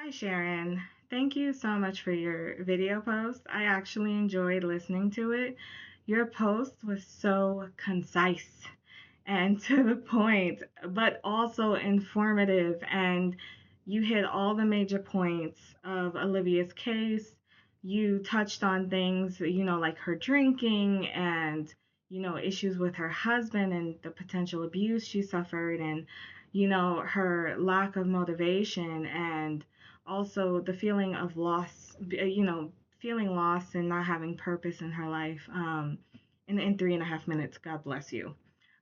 Hi, Sharon. Thank you so much for your video post. I actually enjoyed listening to it. Your post was so concise and to the point, but also informative. And you hit all the major points of Olivia's case. You touched on things, like her drinking and, issues with her husband and the potential abuse she suffered and, her lack of motivation and also the feeling of loss, feeling lost and not having purpose in her life. In 3.5 minutes, God bless you.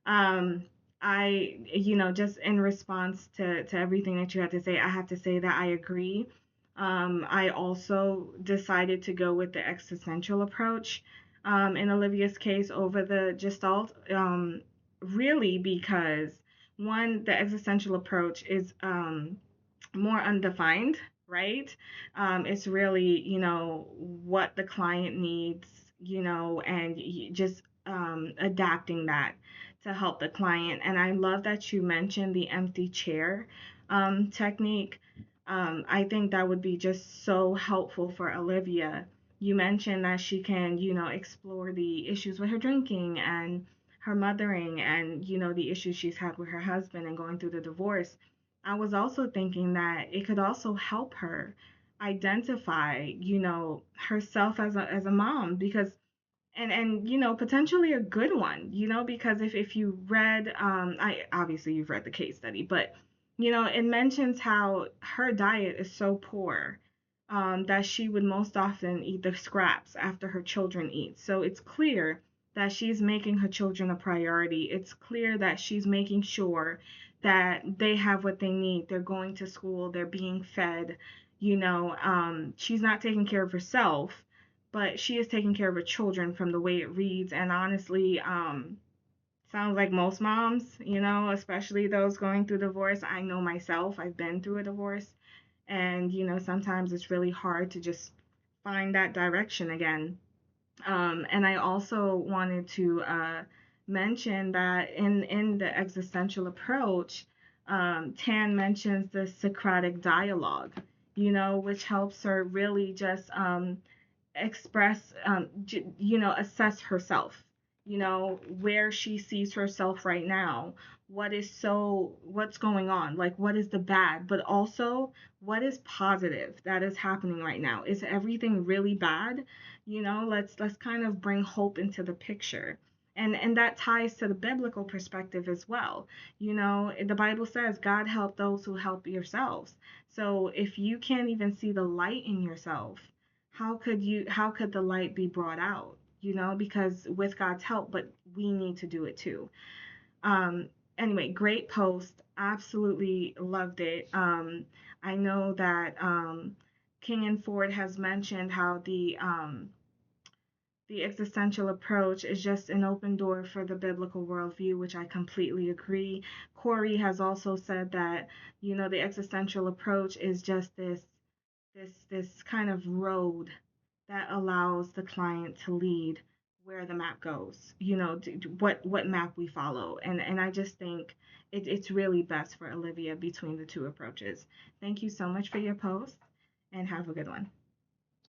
Um, just in response to everything that you had to say, I have to say that I agree. I also decided to go with the existential approach in Olivia's case over the Gestalt, really because one, the existential approach is more undefined, right? It's really, what the client needs, and just adapting that to help the client. And I love that you mentioned the empty chair technique. I think that would be just so helpful for Olivia. You mentioned that she can, explore the issues with her drinking and her mothering and, the issues she's had with her husband and going through the divorce. I was also thinking that it could also help her identify, herself as a mom because and potentially a good one, because if you read I obviously you've read the case study, but it mentions how her diet is so poor that she would most often eat the scraps after her children eat. So it's clear that she's making her children a priority. It's clear that she's making sure that they have what they need. They're going to school, they're being fed, she's not taking care of herself, but she is taking care of her children from the way it reads. And honestly, sounds like most moms, especially those going through divorce. I know myself, I've been through a divorce, and sometimes it's really hard to just find that direction again. And I also wanted to mention that in the existential approach, Tan mentions the Socratic dialogue, which helps her really just express, assess herself, where she sees herself right now, what's going on, like what is the bad, but also what is positive that is happening right now. Is everything really bad? Let's kind of bring hope into the picture. And that ties to the biblical perspective as well. The Bible says God help those who help yourselves. So if you can't even see the light in yourself, how could the light be brought out? Because with God's help, but we need to do it too. um anyway, great post, absolutely loved it. I know that King and Ford has mentioned how the existential approach is just an open door for the biblical worldview, which I completely agree. Corey has also said that, the existential approach is just this kind of road that allows the client to lead where the map goes, what map we follow. And I just think it's really best for Olivia between the two approaches. Thank you so much for your post and have a good one.